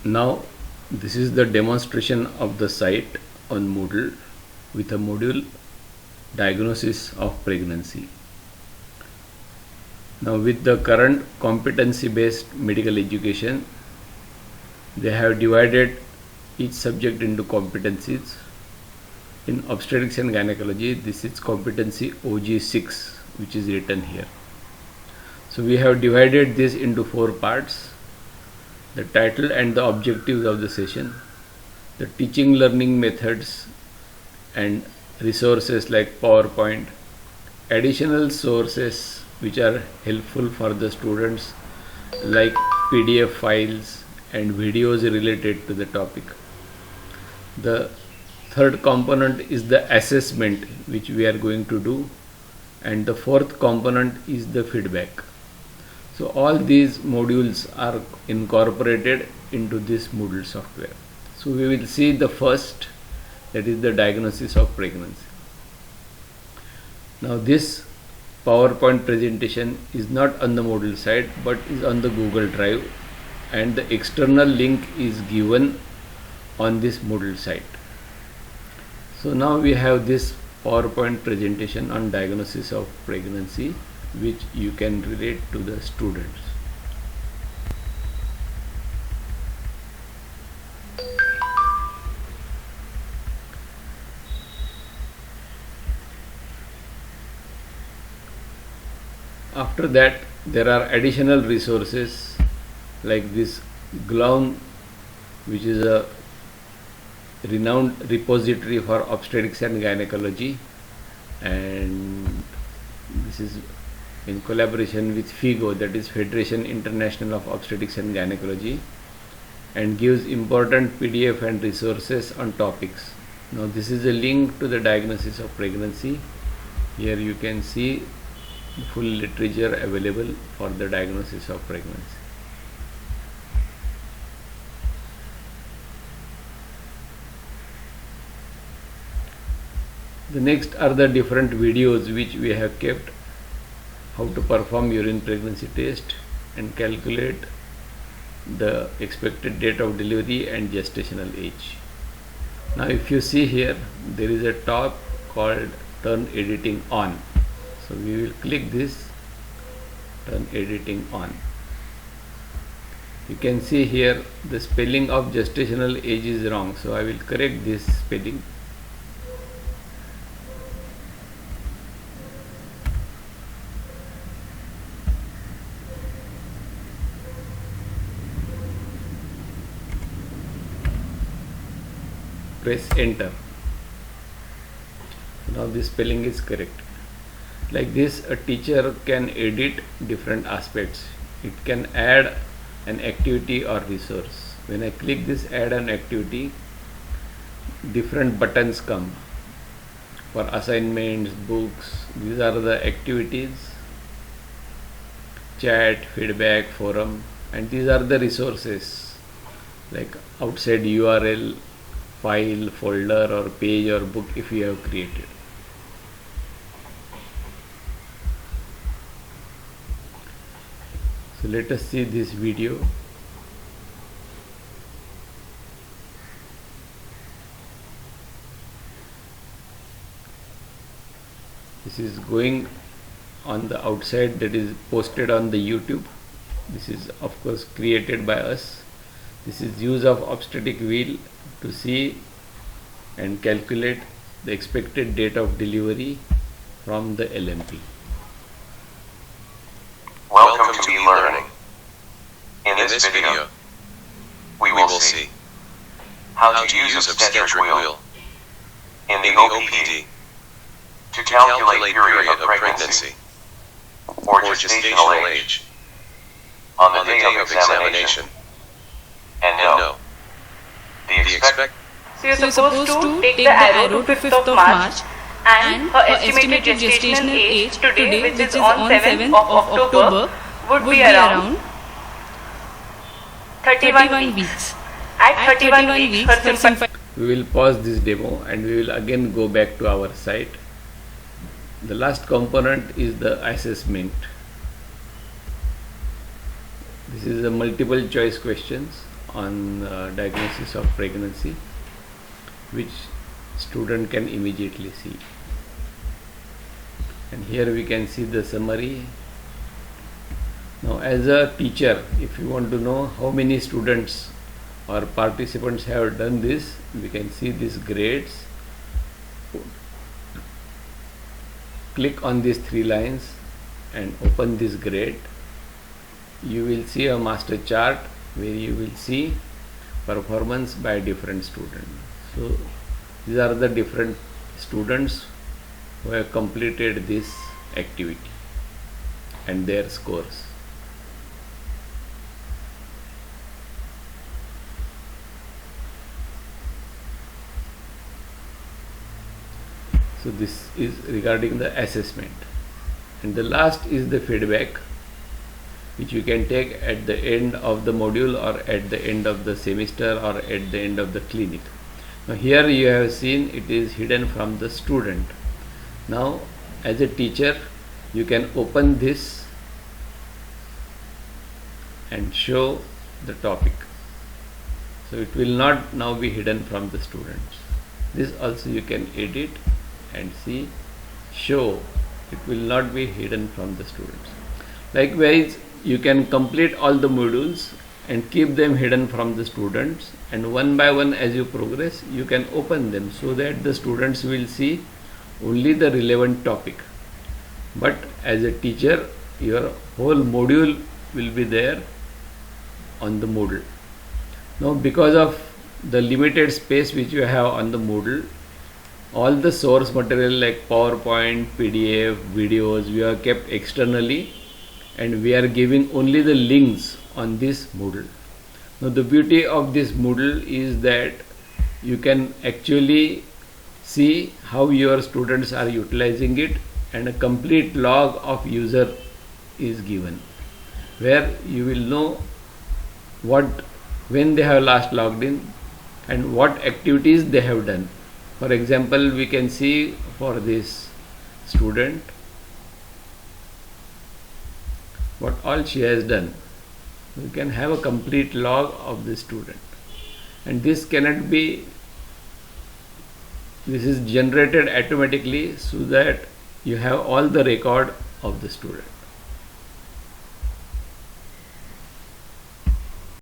Now this is the demonstration of the site on Moodle with a module diagnosis of pregnancy. Now with the current competency based medical education, they have divided each subject into competencies. In obstetrics and gynecology, this is competency OG6, which is written here. So we have divided this into 4 parts: the title and the objectives of the session, the teaching learning methods and resources like PowerPoint, additional sources which are helpful for the students like PDF files and videos related to the topic. The third component is the assessment which we are going to do, and the fourth component is the feedback. So all these modules are incorporated into this Moodle software. So we will see the first, that is the diagnosis of pregnancy. Now this PowerPoint presentation is not on the Moodle site but is on the Google Drive, and the external link is given on this Moodle site. So now we have this PowerPoint presentation on diagnosis of pregnancy, which you can relate to the students. After that, there are additional resources like this GLOWN, which is a renowned repository for obstetrics and gynecology, and this is in collaboration with FIGO, that is Federation International of Obstetrics and Gynecology, and gives important PDF and resources on topics. Now this is a link to the diagnosis of pregnancy. Here you can see the full literature available for the diagnosis of pregnancy. The next are the different videos which we have kept: how to perform urine pregnancy test and calculate the expected date of delivery and gestational age. Now if you see here, there is a tab called turn editing on. So we will click this, turn editing on. You can see here the spelling of gestational age is wrong, so I will correct this spelling. Press enter. Now this spelling is correct. Like this, a teacher can edit different aspects. It can add an activity or resource. When I click this add an activity, different buttons come for assignments, books. These are the activities, chat, feedback, forum, and these are the resources like outside URL, file, folder or page or book if you have created. So let us see this video. This is going on the outside, that is posted on the YouTube. This is of course created by us. This is use of obstetric wheel to see and calculate the expected date of delivery from the LMP. Welcome to e-learning. In this video, we will see how to use obstetric wheel in the OPD to calculate period of pregnancy or gestational age on the day of examination and know the expected. So you're supposed to take the arrow to 5th of March and her estimated gestational age today, which is on 7th of October, would be around 31 weeks. At 31 weeks, her symptoms. We will pause this demo and we will again go back to our site. The last component is the assessment. This is a multiple choice questions. on diagnosis of pregnancy, which student can immediately see. And here we can see the summary. Now, as a teacher, if you want to know how many students or participants have done this, we can see these grades. Click on these 3 lines and open this grade. You will see a master chart where you will see performance by different students. So these are the different students who have completed this activity and their scores. So this is regarding the assessment. And the last is the feedback, which you can take at the end of the module or at the end of the semester or at the end of the clinic. Now here you have seen it is hidden from the student. Now as a teacher, you can open this and show the topic. So it will not now be hidden from the students. This also you can edit and see, show. It will not be hidden from the students. Likewise, you can complete all the modules and keep them hidden from the students, and one by one as you progress you can open them so that the students will see only the relevant topic. But as a teacher, your whole module will be there on the Moodle. Now because of the limited space which you have on the Moodle, all the source material like PowerPoint, PDF, videos, we are kept externally, and we are giving only the links on this Moodle. Now the beauty of this Moodle is that you can actually see how your students are utilizing it, and a complete log of user is given, where you will know when they have last logged in and what activities they have done. For example, we can see for this student what all she has done. We can have a complete log of the student, and this is generated automatically so that you have all the record of the student.